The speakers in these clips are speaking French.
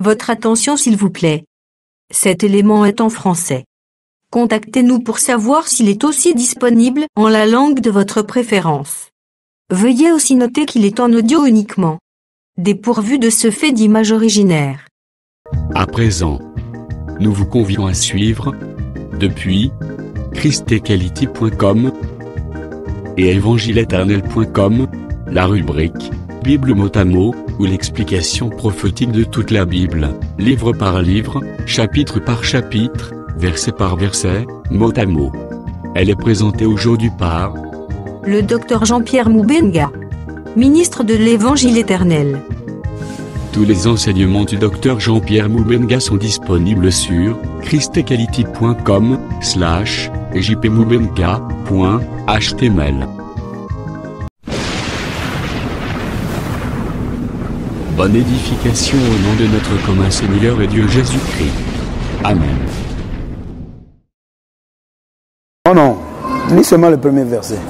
Votre attention s'il vous plaît. Cet élément est en français. Contactez-nous pour savoir s'il est aussi disponible en la langue de votre préférence. Veuillez aussi noter qu'il est en audio uniquement. Dépourvu de ce fait d'image originaire. À présent, nous vous convions à suivre, depuis christequality.com et evangileeternel.com, la rubrique Bible mot à mot, ou l'explication prophétique de toute la Bible, livre par livre, chapitre par chapitre, verset par verset, mot à mot. Elle est présentée aujourd'hui par le Dr Jean-Pierre Moubenga, ministre de l'Évangile éternel. Tous les enseignements du Dr Jean-Pierre Moubenga sont disponibles sur christequality.com/jpmoubenga.html. Bonne édification au nom de notre commun Seigneur et Dieu Jésus-Christ. Amen. Oh non, lis seulement le premier verset.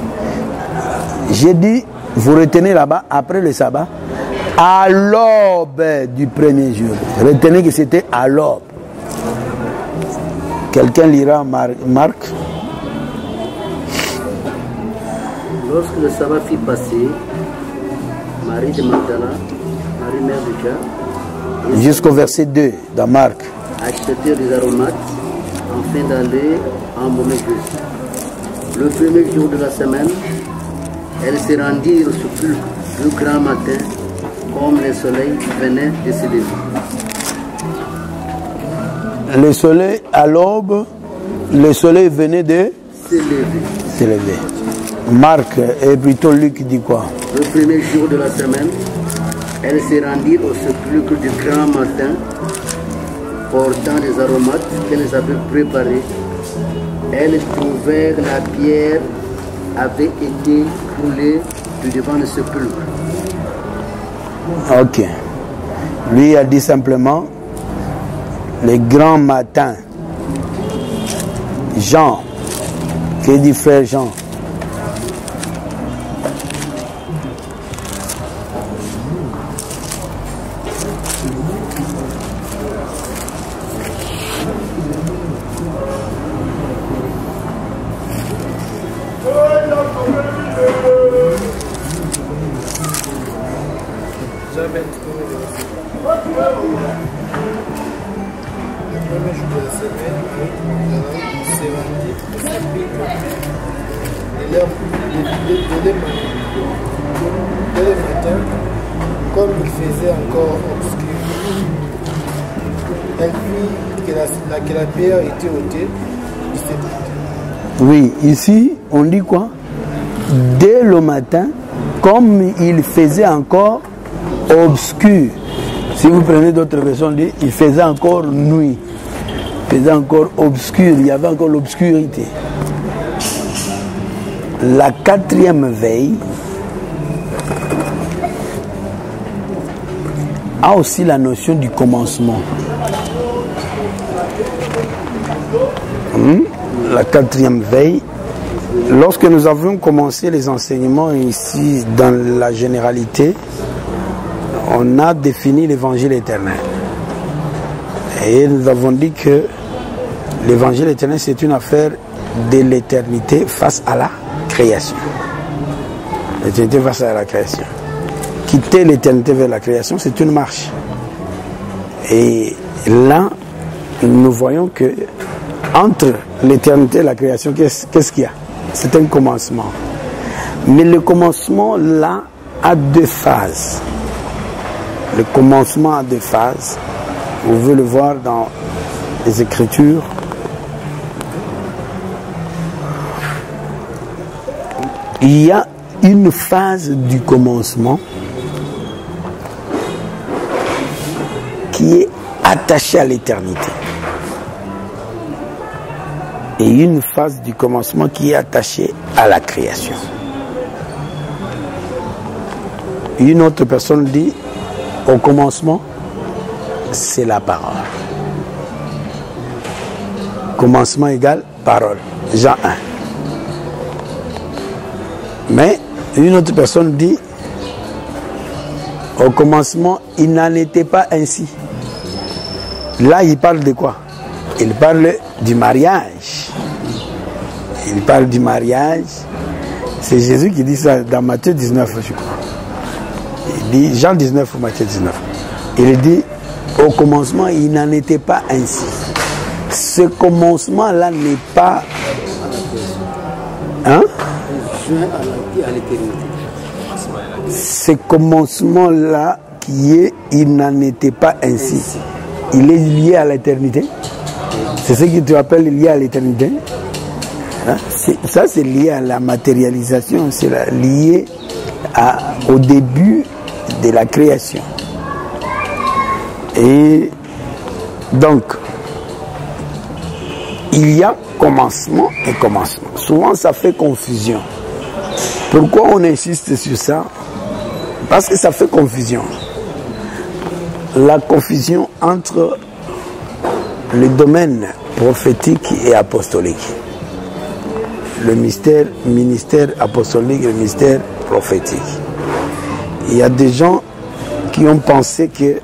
J'ai dit, vous retenez là-bas, après le sabbat, à l'aube du premier jour. Retenez que c'était à l'aube. Quelqu'un lira Marc. Lorsque le sabbat fut passé, Marie de Magdala, Marie mère de Jean, jusqu'au verset 2 dans Marc, achetèrent des aromates afin d'aller embaumer Jésus. Le premier jour de la semaine, elles se rendirent au sépulcre le grand matin, comme le soleil venait de se lever. Le soleil à l'aube, le soleil venait de Se lever. Marc et plutôt Luc dit quoi? Le premier jour de la semaine, elles se rendirent au sépulcre du grand matin, portant des aromates qu'elles avaient préparés. Elles trouvèrent la pierre avait été roulée du devant le sépulcre. Ok. Lui a dit simplement le grand matin. Jean. Que dit frère Jean? Comme il faisait encore obscur, elle vit que la pierre était ôtée du sépulcre. Oui, ici, on dit quoi? Dès le matin, comme il faisait encore obscur. Si vous prenez d'autres versions, on dit il faisait encore nuit. Il faisait encore obscur, il y avait encore l'obscurité. La quatrième veille a aussi la notion du commencement. La quatrième veille, lorsque nous avions commencé les enseignements ici dans la généralité, on a défini l'évangile éternel. Et nous avons dit que l'évangile éternel, c'est une affaire de l'éternité face à la création. L'éternité face à la création. Quitter l'éternité vers la création, c'est une marche. Et là, nous voyons que entre l'éternité et la création, qu'est-ce qu'il y a? C'est un commencement. Mais le commencement, là, a deux phases. Le commencement a deux phases. Vous pouvez le voir dans les Écritures. Il y a une phase du commencement qui est attachée à l'éternité. Et une phase du commencement qui est attachée à la création. Une autre personne dit, au commencement, c'est la parole. Commencement égale parole. Jean 1. Mais une autre personne dit, au commencement, il n'en était pas ainsi. Là, il parle de quoi? Il parle du mariage. Il parle du mariage. C'est Jésus qui dit ça dans Matthieu 19, je crois. Il dit, Jean 19 ou Matthieu 19. Il dit, au commencement, il n'en était pas ainsi. Ce commencement-là n'est pas... Hein? Ce commencement-là qui est, il n'en était pas ainsi. Il est lié à l'éternité. C'est ce que tu appelles lié à l'éternité. Hein? Ça, c'est lié à la matérialisation. C'est lié au début de la création. Et donc, il y a commencement et commencement. Souvent, ça fait confusion. Pourquoi on insiste sur ça? Parce que ça fait confusion. La confusion entre le domaine prophétique et apostolique. Le ministère apostolique et le ministère prophétique. Il y a des gens qui ont pensé que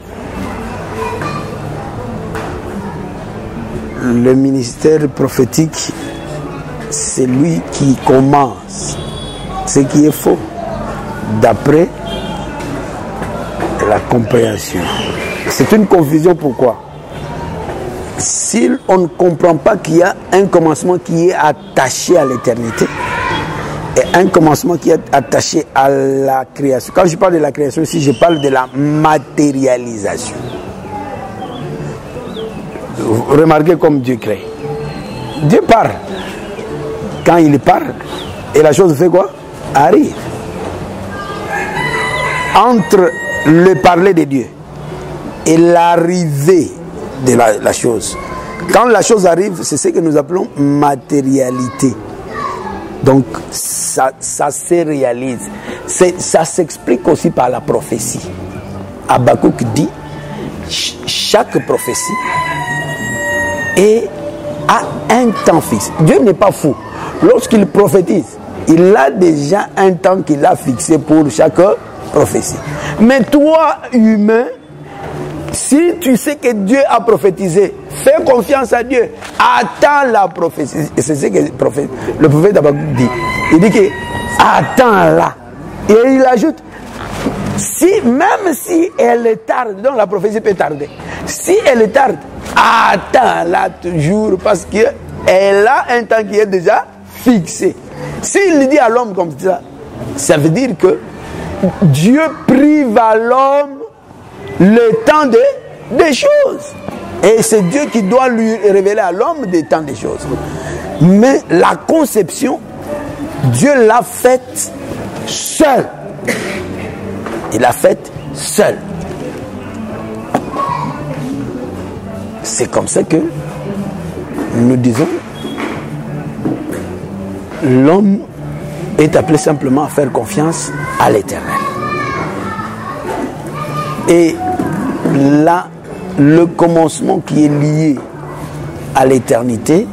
le ministère prophétique, c'est lui qui commence, ce qui est faux, d'après la compréhension. C'est une confusion, pourquoi? Si on ne comprend pas qu'il y a un commencement qui est attaché à l'éternité et un commencement qui est attaché à la création. Quand je parle de la création ici, je parle de la matérialisation. Remarquez comme Dieu crée. Dieu parle. Quand il parle, et la chose fait quoi? Arrive. Entre le parler de Dieu et l'arrivée de la chose. Quand la chose arrive, c'est ce que nous appelons matérialité. Donc, ça se réalise. Ça s'explique aussi par la prophétie. Habakkuk dit, chaque prophétie a un temps fixe. Dieu n'est pas fou. Lorsqu'il prophétise, il a déjà un temps qu'il a fixé pour chaque prophétie. Mais toi, humain, si tu sais que Dieu a prophétisé, fais confiance à Dieu. Attends la prophétie. Et c'est ce que le prophète Habakkuk dit. Il dit que attends-la. Et il ajoute, même si elle tarde, donc la prophétie peut tarder. Si elle tarde, attends-la toujours parce qu'elle a un temps qui est déjà fixé. S'il dit à l'homme comme ça, ça veut dire que Dieu prive à l'homme le temps des choses. Et c'est Dieu qui doit lui révéler à l'homme des temps des choses. Mais la conception, Dieu l'a faite seul. Il l'a faite seul. C'est comme ça que nous disons, l'homme est appelé simplement à faire confiance à l'Éternel. Et là, le commencement qui est lié à l'éternité,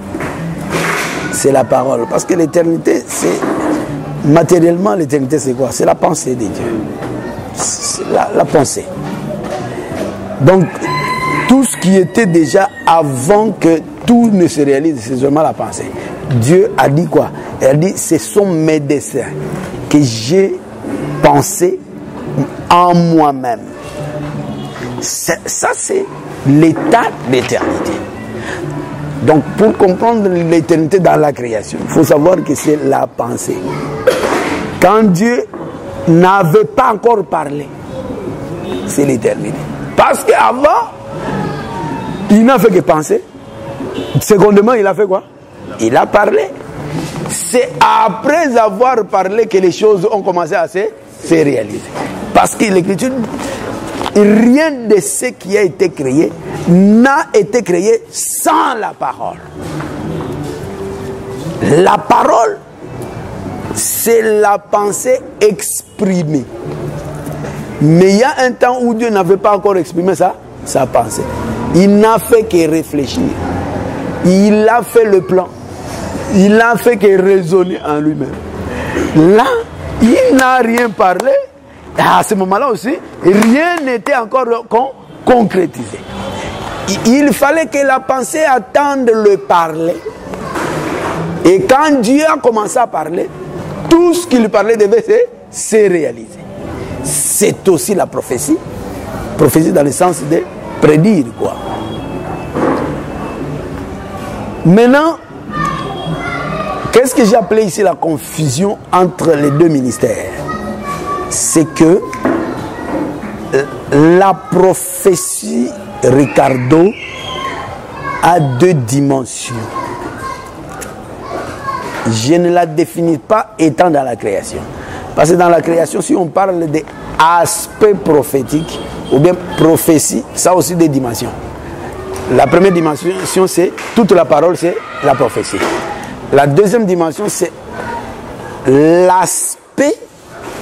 c'est la parole. Parce que l'éternité, c'est... Matériellement, l'éternité, c'est quoi? C'est la pensée de Dieu. C'est la pensée. Donc, tout ce qui était déjà avant que tout ne se réalise, c'est seulement la pensée. Dieu a dit quoi? Il a dit, ce sont mes desseins que j'ai pensé en moi-même. Ça, c'est l'état d'éternité. Donc, pour comprendre l'éternité dans la création, il faut savoir que c'est la pensée. Quand Dieu n'avait pas encore parlé, c'est l'éternité. Parce qu'avant, il n'a fait que penser. Secondement, il a fait quoi? Il a parlé. C'est après avoir parlé que les choses ont commencé à se réaliser. Parce que l'Écriture, rien de ce qui a été créé n'a été créé sans la parole. La parole, c'est la pensée exprimée. Mais il y a un temps où Dieu n'avait pas encore exprimé sa pensée. Il n'a fait que réfléchir. Il a fait le plan. Il n'a fait que raisonner en lui-même. Là, il n'a rien parlé. À ce moment-là aussi, rien n'était encore concrétisé. il fallait que la pensée attende le parler. Et quand Dieu a commencé à parler, tout ce qu'il parlait devait se réaliser. C'est aussi la prophétie. Prophétie dans le sens de prédire, quoi. Maintenant, qu'est-ce que j'ai appelé ici la confusion entre les deux ministères? C'est que la prophétie, Ricardo, a deux dimensions. Je ne la définis pas étant dans la création. Parce que dans la création, si on parle d'aspect prophétique, ou bien prophétie, ça a aussi des dimensions. La première dimension, c'est toute la parole, c'est la prophétie. La deuxième dimension, c'est l'aspect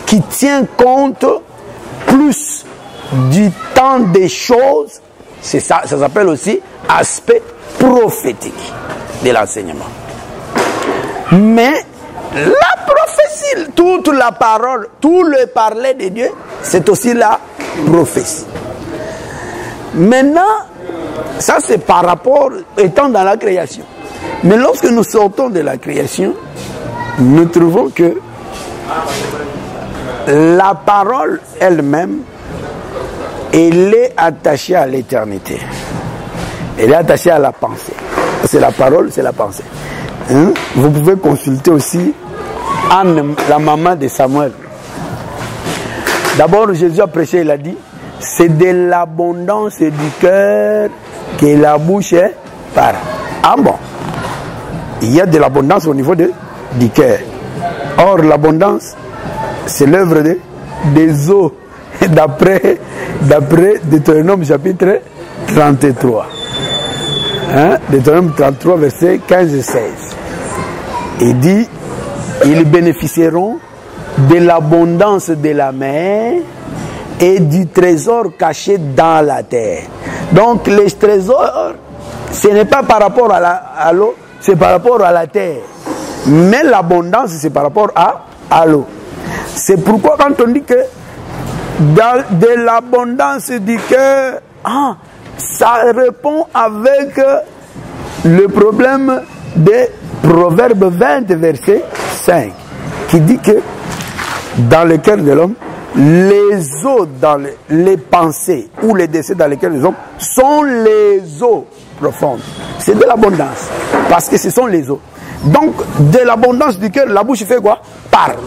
qui tient compte plus du temps des choses. C'est ça, ça s'appelle aussi aspect prophétique de l'enseignement. Mais la prophétie, toute la parole, tout le parler de Dieu, c'est aussi la prophétie. Maintenant, ça c'est par rapport étant dans la création. Mais lorsque nous sortons de la création, nous trouvons que la parole elle-même, elle est attachée à l'éternité. Elle est attachée à la pensée. C'est la parole, c'est la pensée. Hein? Vous pouvez consulter aussi Anne, la maman de Samuel. D'abord, Jésus a prêché, il a dit, c'est de l'abondance du cœur que la bouche parle. Ah bon? Il y a de l'abondance au niveau du cœur. Or, l'abondance, c'est l'œuvre des eaux, d'après Deutéronome chapitre 33. Hein? Deutéronome 33, versets 15 et 16. Il dit, ils bénéficieront de l'abondance de la mer et du trésor caché dans la terre. Donc les trésors, ce n'est pas par rapport à l'eau, c'est par rapport à la terre. Mais l'abondance, c'est par rapport à l'eau. C'est pourquoi quand on dit que de l'abondance du cœur, ça répond avec le problème de Proverbe 20, verset 5, qui dit que dans le cœur de l'homme, les eaux dans les pensées ou les décès dans lesquels les hommes sont les eaux profondes. C'est de l'abondance, parce que ce sont les eaux. Donc, de l'abondance du cœur, la bouche fait quoi? Parle.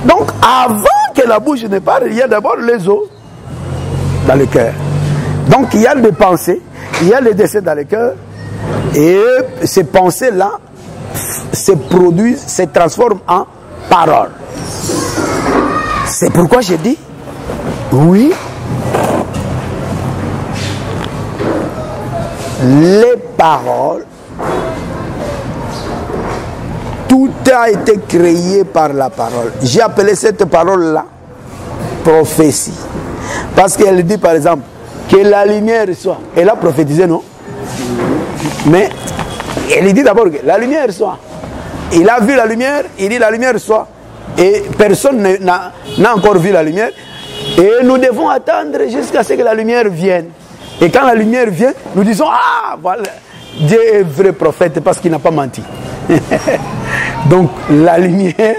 Donc, avant que la bouche ne parle, il y a d'abord les eaux dans le cœur. Donc, il y a des pensées, il y a les décès dans le cœur, et ces pensées-là se produisent, se transforment en paroles. C'est pourquoi j'ai dit, oui, les paroles, tout a été créé par la parole. J'ai appelé cette parole-là prophétie. Parce qu'elle dit par exemple que la lumière soit. Elle a prophétisé, non? Mais elle dit d'abord que la lumière soit. Il a vu la lumière, il dit la lumière soit. Et personne n'a encore vu la lumière. Et nous devons attendre jusqu'à ce que la lumière vienne. Et quand la lumière vient, nous disons, ah, voilà, Dieu est vrai prophète parce qu'il n'a pas menti. Donc la lumière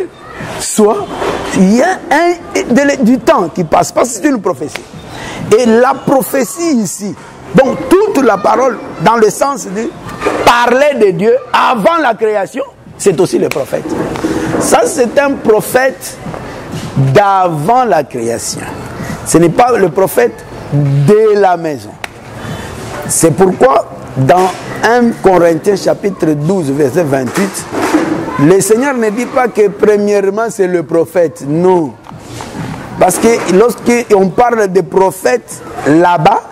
soit, il y a du temps qui passe, parce que c'est une prophétie. Et la prophétie ici, donc toute la parole dans le sens de parler de Dieu avant la création, c'est aussi le prophète. Ça c'est un prophète d'avant la création. Ce n'est pas le prophète de la maison. C'est pourquoi dans 1 Corinthiens chapitre 12 verset 28, le Seigneur ne dit pas que premièrement c'est le prophète, non. Parce que lorsqu'on parle de prophète là-bas,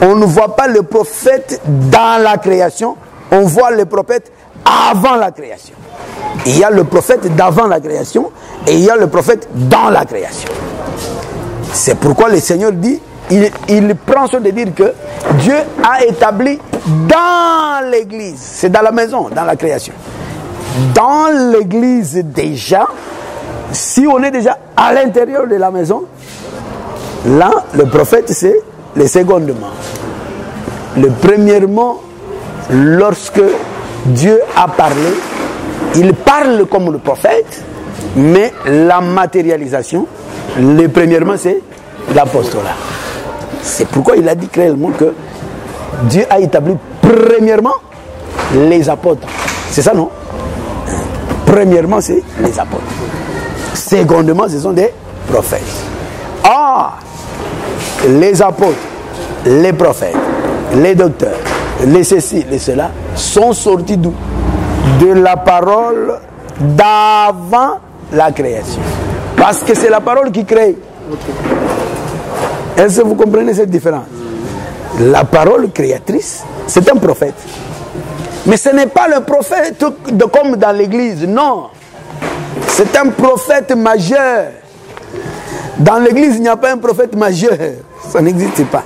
on ne voit pas le prophète dans la création, on voit le prophète avant la création. Il y a le prophète d'avant la création et il y a le prophète dans la création. C'est pourquoi le Seigneur dit, il prend soin de dire que Dieu a établi dans l'église, c'est dans la maison, dans la création. Dans l'église déjà, si on est déjà à l'intérieur de la maison, là, le prophète c'est le secondement. Premièrement, lorsque Dieu a parlé, il parle comme le prophète, mais la matérialisation, premièrement, c'est l'apostolat. C'est pourquoi il a dit clairement que Dieu a établi premièrement les apôtres. C'est ça, non? Premièrement, c'est les apôtres. Secondement, ce sont des prophètes. Ah, les apôtres, les prophètes, les docteurs, les ceci, les cela, sont sortis d'où? De la parole d'avant la création. Parce que c'est la parole qui crée. Est-ce que vous comprenez cette différence? La créatrice, c'est un prophète. Mais ce n'est pas le prophète comme dans l'église, non. C'est un prophète majeur. Dans l'église, il n'y a pas un prophète majeur. Ça n'existe pas.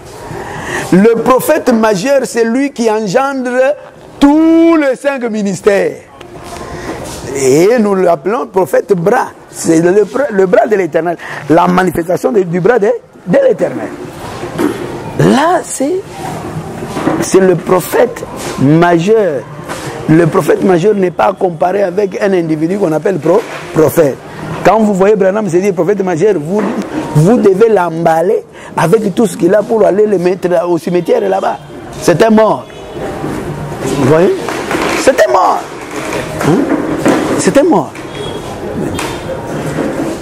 Le prophète majeur, c'est lui qui engendre tous les 5 ministères. Et nous l'appelons prophète bras. C'est le bras de l'Éternel. La manifestation du bras de l'Éternel. Là, c'est le prophète majeur. Le prophète majeur n'est pas comparé avec un individu qu'on appelle prophète. Quand vous voyez Branham se dire prophète majeur, vous devez l'emballer avec tout ce qu'il a pour aller le mettre au cimetière là-bas. C'était mort. Vous voyez? C'était mort. Hein? C'était mort.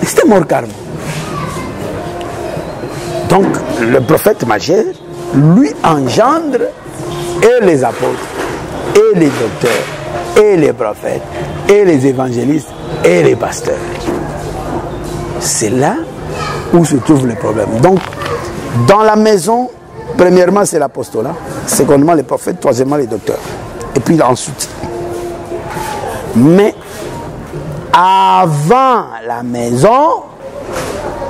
C'était mort carrément. Donc, le prophète majeur, lui engendre et les apôtres, et les docteurs, et les prophètes, et les évangélistes, et les pasteurs. C'est là où se trouve le problème. Donc, dans la maison, premièrement, c'est l'apostolat, secondement, les prophètes, troisièmement, les docteurs. Et puis ensuite. Mais avant la maison,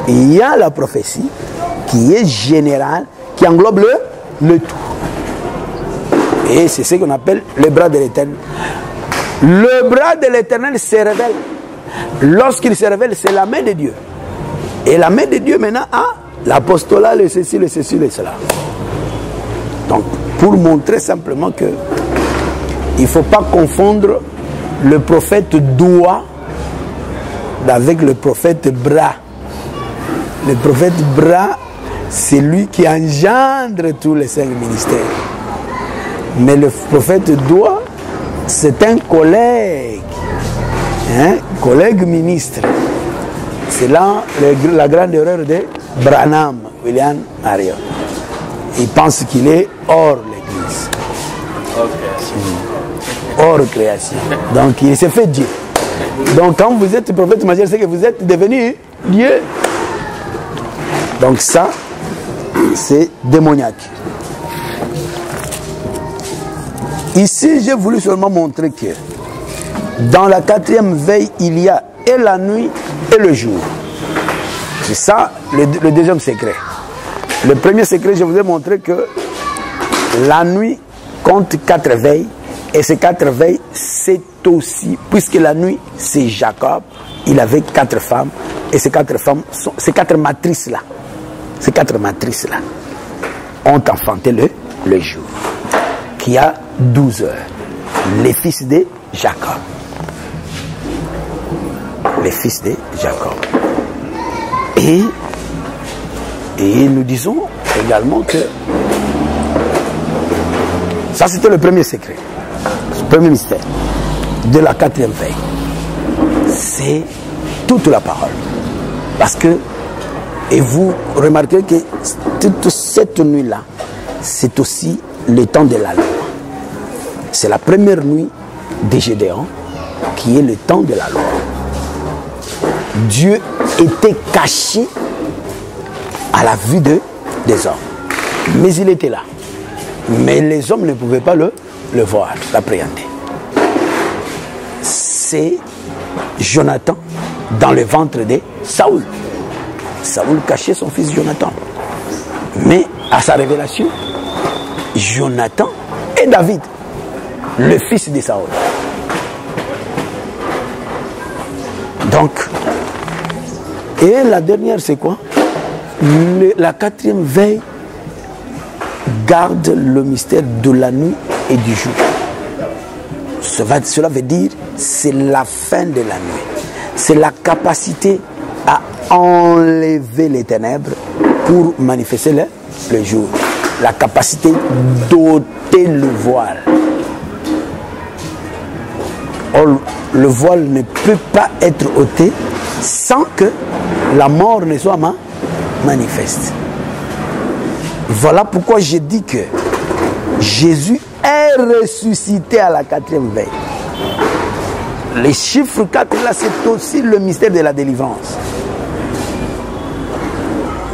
il y a la prophétie qui est générale, qui englobe le tout. Et c'est ce qu'on appelle le bras de l'Éternel. Le bras de l'Éternel se révèle. Lorsqu'il se révèle, c'est la main de Dieu. Et la main de Dieu maintenant a l'apostolat, le ceci, le ceci, le cela. Donc, pour montrer simplement que il ne faut pas confondre le prophète doigt avec le prophète bras. Le prophète bras, c'est lui qui engendre tous les 5 ministères. Mais le prophète doigt, c'est un collègue. Collègue ministre. C'est là la grande erreur de Branham, William Marion. Il pense qu'il est hors l'église. Hors création. Donc il s'est fait Dieu. Donc quand vous êtes prophète majeur, c'est que vous êtes devenu Dieu. Donc ça, c'est démoniaque. Ici, j'ai voulu seulement montrer que dans la 4e veille, il y a et la nuit et le jour. C'est ça le deuxième secret. Le premier secret, je vous ai montré que la nuit compte 4 veilles. Et ces 4 veilles, c'est aussi, puisque la nuit, c'est Jacob, il avait 4 femmes. Et ces 4 femmes, ces 4 matrices-là, ont enfanté le jour, qui a 12 heures. Les fils de Jacob. Les fils de Jacob. Et nous disons également que ça, c'était le premier secret. Le premier mystère de la 4e veille. C'est toute la parole. Parce que, et vous remarquez que toute cette nuit-là, c'est aussi le temps de la loi. C'est la première nuit de Gédéon qui est le temps de la loi. Dieu était caché à la vue des hommes. Mais il était là. Mais les hommes ne pouvaient pas le voir, l'appréhender. C'est Jonathan dans le ventre de Saoul. Saoul cachait son fils Jonathan. Mais à sa révélation, Jonathan et David, le fils de Saoul. Donc, et la dernière, c'est quoi? La 4e veille, garde le mystère de la nuit et du jour. Cela veut dire c'est la fin de la nuit. C'est la capacité à enlever les ténèbres pour manifester le jour. La capacité d'ôter le voile. Or, le voile ne peut pas être ôté sans que la mort ne soit manifeste. Voilà pourquoi j'ai dit que Jésus est ressuscité à la 4e veille. Les chiffres 4 là, c'est aussi le mystère de la délivrance.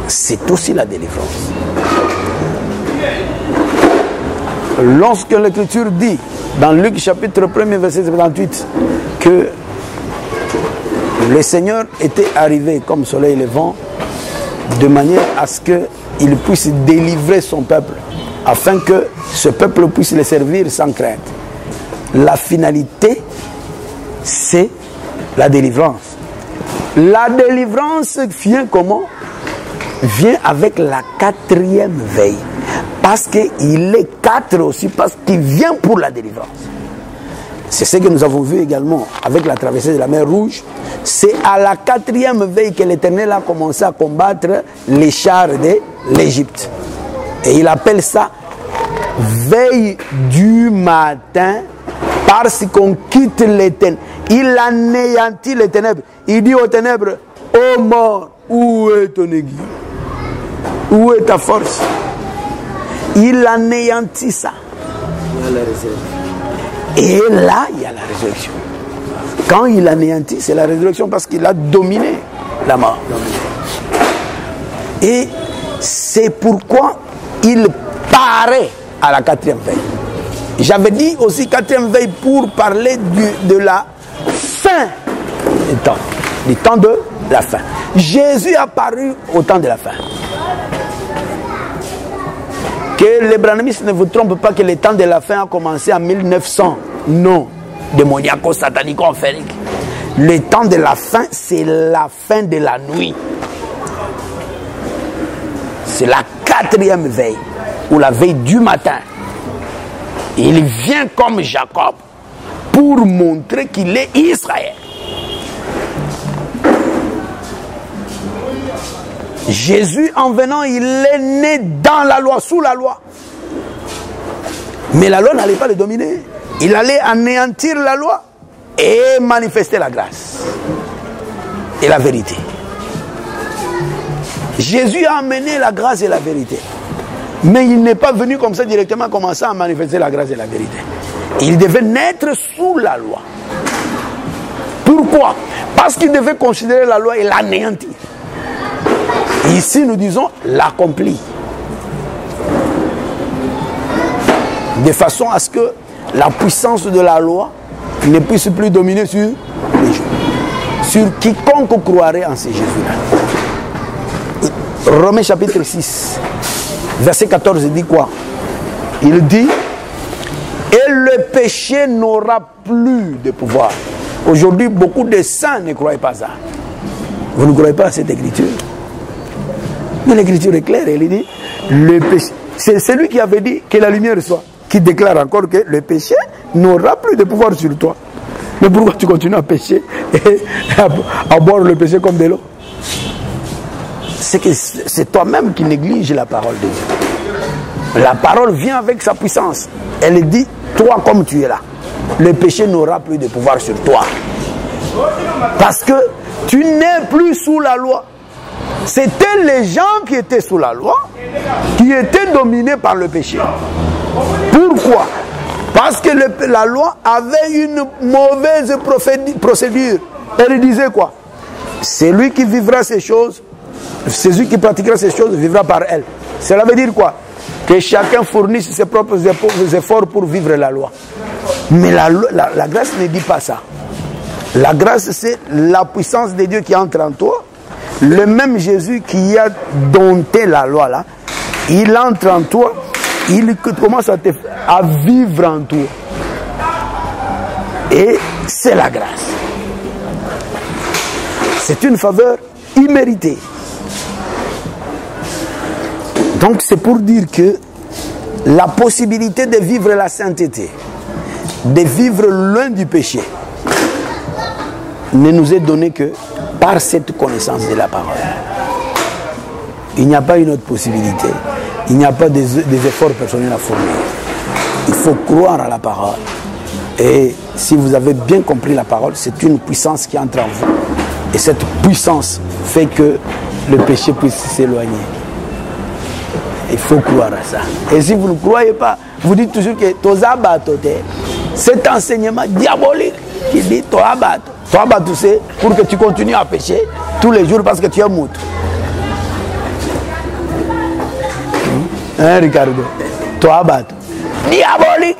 C'est aussi la délivrance. Lorsque l'Écriture dit, dans Luc chapitre 1er verset 78, que le Seigneur était arrivé comme soleil levant, de manière à ce qu'il puisse délivrer son peuple, afin que ce peuple puisse le servir sans crainte. La finalité, c'est la délivrance. La délivrance vient comment? Vient avec la 4e veille. Parce qu'il est 4 aussi, parce qu'il vient pour la délivrance. C'est ce que nous avons vu également avec la traversée de la mer Rouge. C'est à la 4e veille que l'Éternel a commencé à combattre les chars de l'Égypte. Et il appelle ça veille du matin, parce qu'on quitte les ténèbres. Il anéantit les ténèbres. Il dit aux ténèbres, ô mort, où est ton aiguille? Où est ta force? Il anéantit ça. Et là, il y a la résurrection. Quand il anéantit, c'est la résurrection parce qu'il a dominé la mort. Et c'est pourquoi il paraît à la 4e veille. J'avais dit aussi 4e veille pour parler de la fin du temps de la fin. Jésus a paru au temps de la fin. Que les branimistes ne vous trompent pas que le temps de la fin a commencé en 1900. Non, démoniaco-satanico-enférique. Le temps de la fin, c'est la fin de la nuit. C'est la 4e veille, ou la veille du matin. Il vient comme Jacob pour montrer qu'il est Israël. Jésus, en venant, il est né dans la loi, sous la loi. Mais la loi n'allait pas le dominer. Il allait anéantir la loi et manifester la grâce et la vérité. Jésus a amené la grâce et la vérité. Mais il n'est pas venu comme ça directement commencer à manifester la grâce et la vérité. Il devait naître sous la loi. Pourquoi? Parce qu'il devait considérer la loi et l'anéantir. Ici, nous disons l'accompli. De façon à ce que la puissance de la loi ne puisse plus dominer sur les gens. Sur quiconque croirait en ce Jésus-là. Romains chapitre 6, verset 14 dit quoi? Il dit, et le péché n'aura plus de pouvoir. Aujourd'hui, beaucoup de saints ne croient pas ça. Vous ne croyez pas à cette écriture? Mais l'écriture est claire, elle dit, le péché, c'est celui qui avait dit que la lumière soit, qui déclare encore que le péché n'aura plus de pouvoir sur toi. Mais pourquoi tu continues à pécher et à boire le péché comme de l'eau? C'est que c'est toi-même qui négliges la parole de Dieu. La parole vient avec sa puissance. Elle dit, toi comme tu es là, le péché n'aura plus de pouvoir sur toi. Parce que tu n'es plus sous la loi. C'était les gens qui étaient sous la loi, qui étaient dominés par le péché. Pourquoi? Parce que la loi avait une mauvaise procédure. Elle disait quoi? Celui qui vivra ces choses, celui qui pratiquera ces choses vivra par elle. Cela veut dire quoi? Que chacun fournisse ses propres efforts pour vivre la loi. Mais la grâce ne dit pas ça. La grâce, c'est la puissance de Dieu qui entre en toi. Le même Jésus qui a dompté la loi là, il entre en toi, il commence à vivre en toi. Et c'est la grâce. C'est une faveur imméritée. Donc c'est pour dire que la possibilité de vivre la sainteté, de vivre loin du péché, ne nous est donnée que par cette connaissance de la parole. Il n'y a pas une autre possibilité. Il n'y a pas des efforts personnels à fournir. Il faut croire à la parole. Et si vous avez bien compris la parole, c'est une puissance qui entre en vous. Et cette puissance fait que le péché puisse s'éloigner. Il faut croire à ça. Et si vous ne croyez pas, vous dites toujours que cet enseignement diabolique qui dit Toabat, c'est pour que tu continues à pécher tous les jours parce que tu es mort. Hein, Ricardo? Toabat, diabolique.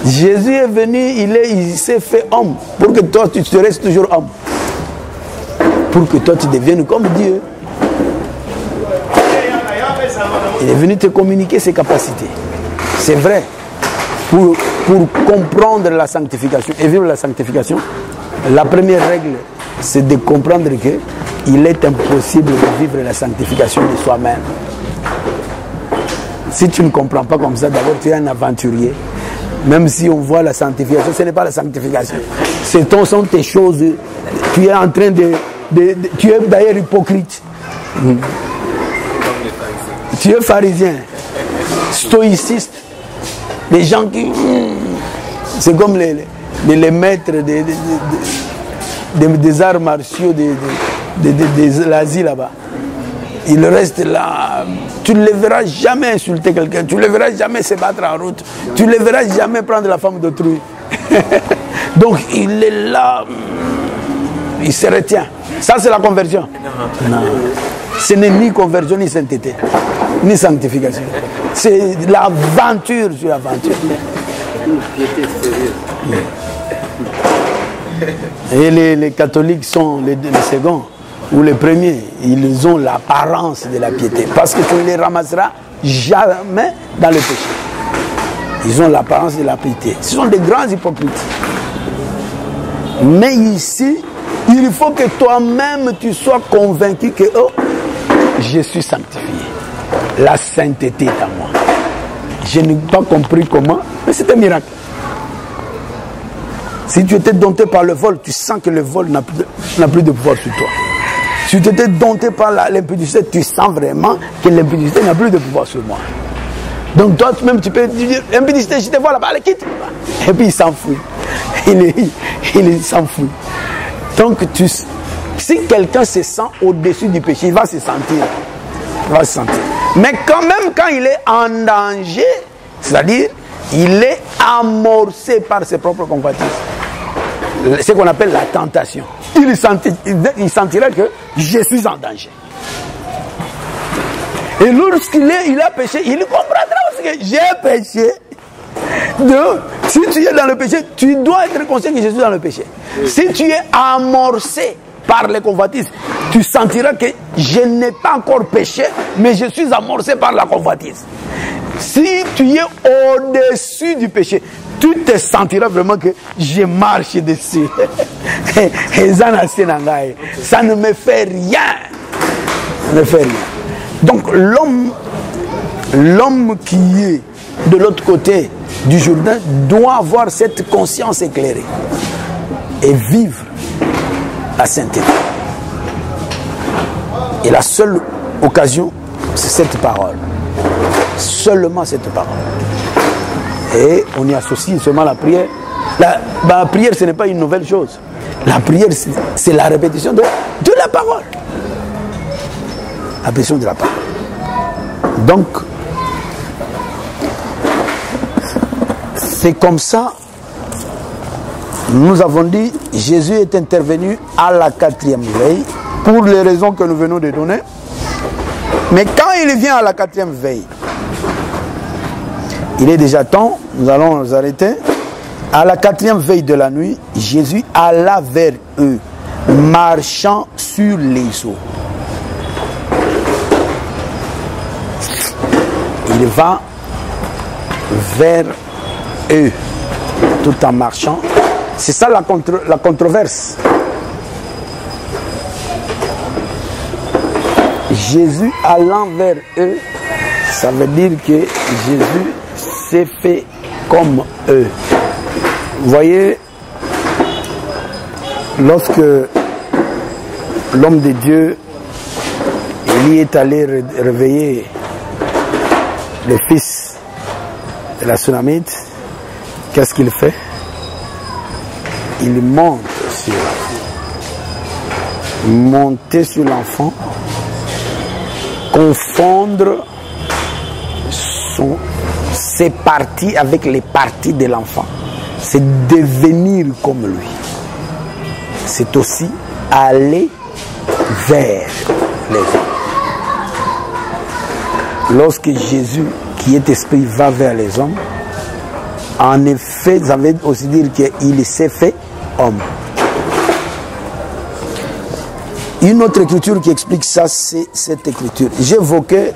Jésus est venu, il s'est fait homme pour que toi tu te restes toujours homme. Pour que toi tu deviennes comme Dieu. Il est venu te communiquer ses capacités. C'est vrai. Pour comprendre la sanctification et vivre la sanctification, la première règle, c'est de comprendre qu'il est impossible de vivre la sanctification de soi-même. Si tu ne comprends pas comme ça, d'abord tu es un aventurier. Même si on voit la sanctification, ce n'est pas la sanctification. Ce sont tes choses. Tu es en train tu es d'ailleurs hypocrite. Tu es pharisien, stoïciste. Les gens qui... C'est comme les maîtres des arts martiaux de l'Asie là-bas. Il reste là. Tu ne le verras jamais insulter quelqu'un. Tu ne le verras jamais se battre en route. Tu ne le verras jamais prendre la femme d'autrui. Donc il est là. Il se retient. Ça c'est la conversion. Non. Ce n'est ni conversion ni sainteté. Ni sanctification. C'est l'aventure sur l'aventure. Et les catholiques sont les seconds. Ou les premiers, ils ont l'apparence de la piété. Parce que tu ne les ramasseras jamais dans le péché. Ils ont l'apparence de la piété. Ce sont des grands hypocrites. Mais ici, il faut que toi-même tu sois convaincu que oh, je suis sanctifié. La sainteté est à moi. Je n'ai pas compris comment, mais c'est un miracle. Si tu étais dompté par le vol, tu sens que le vol n'a plus de pouvoir sur toi. Si tu étais dompté par l'impudicité, tu sens vraiment que l'impudicité n'a plus de pouvoir sur moi. Donc toi-même, tu peux dire, impudicité, je te vois là-bas, allez, quitte. Et puis il s'enfuit. Il s'enfuit. Donc si quelqu'un se sent au-dessus du péché, il va se sentir. Il va se sentir. Mais quand même, quand il est en danger, c'est-à-dire, il est amorcé par ses propres convoitises. Ce qu'on appelle la tentation. Il sentira que je suis en danger. Et lorsqu'il a péché, il comprendra aussi que j'ai péché. Donc, si tu es dans le péché, tu dois être conscient que je suis dans le péché. Si tu es amorcé par les convoitises, tu sentiras que je n'ai pas encore péché, mais je suis amorcé par la convoitise. Si tu es au-dessus du péché, tu te sentiras vraiment que je marche dessus. Ça ne me fait rien. Ça ne me fait rien. Donc l'homme qui est de l'autre côté du Jourdain doit avoir cette conscience éclairée et vivre la sainteté. Et la seule occasion, c'est cette parole. Seulement cette parole. Et on y associe seulement la prière. La prière, ce n'est pas une nouvelle chose. La prière, c'est la répétition de la parole. La répétition de la parole. Donc, c'est comme ça, nous avons dit, Jésus est intervenu à la 4e veille, pour les raisons que nous venons de donner. Mais quand il vient à la 4e veille, il est déjà temps, nous allons nous arrêter. À la 4e veille de la nuit, Jésus alla vers eux, marchant sur les eaux. Il va vers eux, tout en marchant. C'est ça la controverse. Jésus allant vers eux, ça veut dire que Jésus s'est fait comme eux. Vous voyez, lorsque l'homme de Dieu Élie est allé réveiller le fils de la Sunamite, qu'est-ce qu'il fait? Il monte sur l'enfant. Monter sur l'enfant, confondre ses parties avec les parties de l'enfant. C'est devenir comme lui. C'est aussi aller vers les hommes. Lorsque Jésus, qui est esprit, va vers les hommes, en effet, ça veut aussi dire qu'il s'est fait homme. Une autre écriture qui explique ça, c'est cette écriture. J'évoquais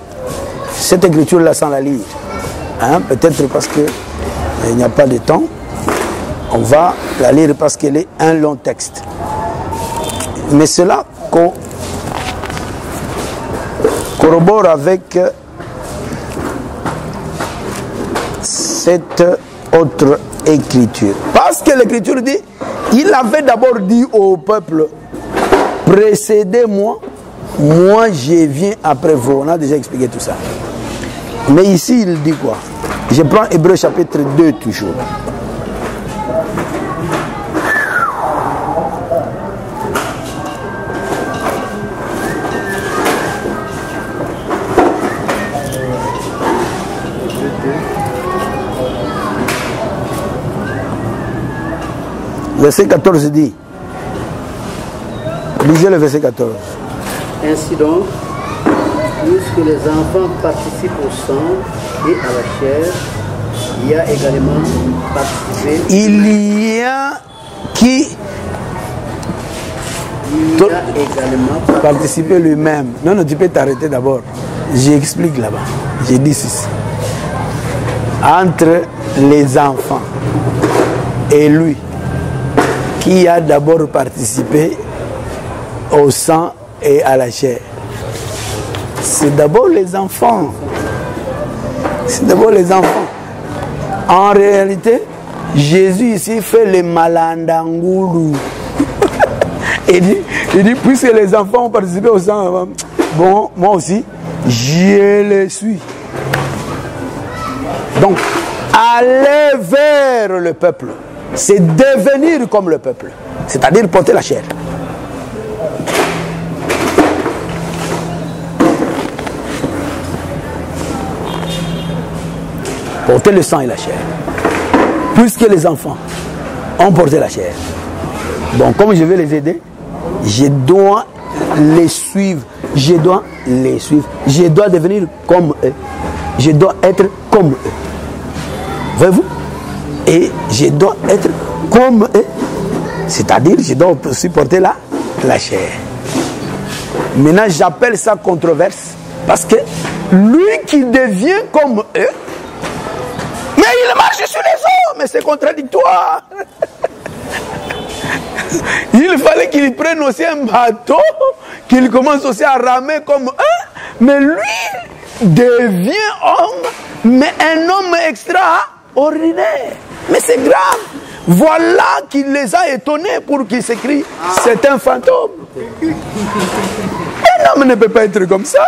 cette écriture-là sans la lire. Hein? Peut-être parce qu'il n'y a pas de temps. On va la lire parce qu'elle est un long texte. Mais cela corrobore avec cette autre écriture. Parce que l'écriture dit, il avait d'abord dit au peuple, précédez-moi, moi je viens après vous. On a déjà expliqué tout ça. Mais ici il dit quoi? Je prends Hébreux chapitre 2 toujours. Verset 14 dit, lisez le verset 14. Ainsi donc, puisque les enfants participent au sang et à la chair, il y a également participé. Il y a également participé lui-même. Non, tu peux t'arrêter d'abord. J'explique là-bas. J'ai dit ceci. Entre les enfants et lui, qui a d'abord participé au sang et à la chair. C'est d'abord les enfants. C'est d'abord les enfants. En réalité, Jésus ici fait le malandangoulou. Il dit, puisque les enfants ont participé au sang, bon, moi aussi, je le suis. Donc, aller vers le peuple, c'est devenir comme le peuple, c'est-à-dire porter la chair. Porter le sang et la chair. Puisque les enfants ont porté la chair, donc comme je vais les aider, je dois les suivre. Je dois les suivre. Je dois devenir comme eux. Je dois être comme eux. Voyez-vous? Et je dois être comme eux. C'est-à-dire, je dois aussi porter la chair. Maintenant, j'appelle ça controverse. Parce que lui qui devient comme eux, mais il marche sur les eaux. Mais c'est contradictoire. Il fallait qu'il prenne aussi un bateau, qu'il commence aussi à ramer comme eux. Mais lui devient homme, mais un homme extraordinaire. Mais c'est grave. Voilà qui les a étonnés pour qu'ils s'écrient c'est un fantôme. Un homme ne peut pas être comme ça.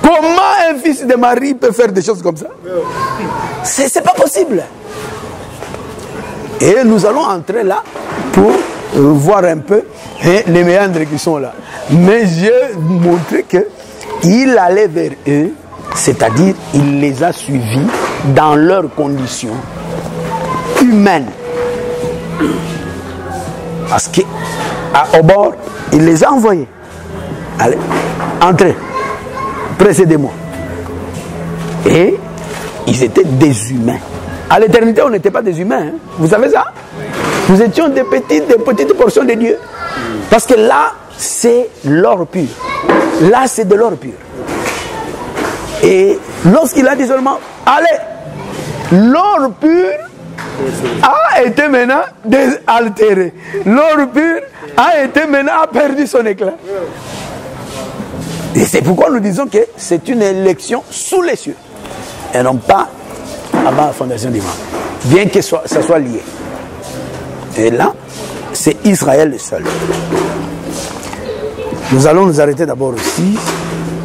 Comment un fils de Marie peut faire des choses comme ça? C'est pas possible. Et nous allons entrer là pour voir un peu les méandres qui sont là. Mais j'ai montré qu'il allait vers eux, c'est-à-dire il les a suivis dans leurs conditions humaines. Parce qu'au bord, il les a envoyés. Allez, entrez, précédez-moi. Et ils étaient des humains. À l'éternité, on n'était pas des humains. Hein. Vous savez ça? Nous étions des petites portions de Dieu. Parce que là, c'est l'or pur. Là, c'est de l'or pur. Et lorsqu'il a dit seulement, allez, l'or pur a été maintenant désaltéré. L'or pur a été maintenant, a perdu son éclat. Et c'est pourquoi nous disons que c'est une élection sous les cieux. Et non pas avant la fondation du monde. Bien que ça soit lié. Et là, c'est Israël le seul. Nous allons nous arrêter d'abord ici.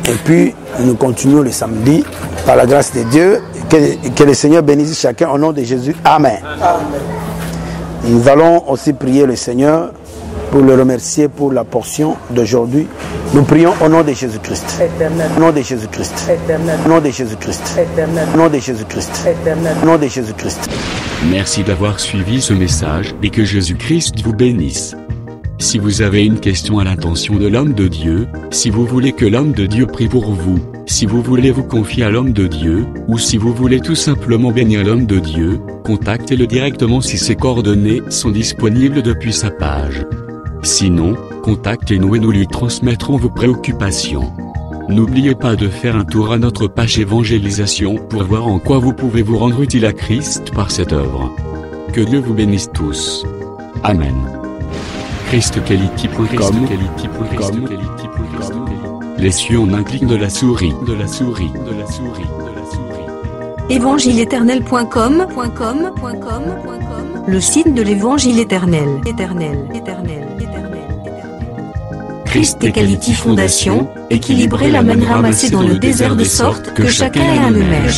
Et puis, nous continuons le samedi. Par la grâce de Dieu. Que le Seigneur bénisse chacun au nom de Jésus. Amen. Amen. Nous allons aussi prier le Seigneur pour le remercier pour la portion d'aujourd'hui. Nous prions au nom de Jésus-Christ. Au nom de Jésus-Christ. Au nom de Jésus-Christ. Au nom de Jésus-Christ. Au nom de Jésus-Christ. Merci d'avoir suivi ce message et que Jésus-Christ vous bénisse. Si vous avez une question à l'intention de l'homme de Dieu, si vous voulez que l'homme de Dieu prie pour vous, si vous voulez vous confier à l'homme de Dieu, ou si vous voulez tout simplement bénir l'homme de Dieu, contactez-le directement si ses coordonnées sont disponibles depuis sa page. Sinon, contactez-nous et nous lui transmettrons vos préoccupations. N'oubliez pas de faire un tour à notre page évangélisation pour voir en quoi vous pouvez vous rendre utile à Christ par cette œuvre. Que Dieu vous bénisse tous. Amen. ChristQuality.com. Les cieux en un clic de la souris. Évangile-éternel.com. Le site de l'Évangile éternel. Christ et Quality Fondation, équilibrer la manne ramassée dans le désert de sorte que chacun ait un le maire.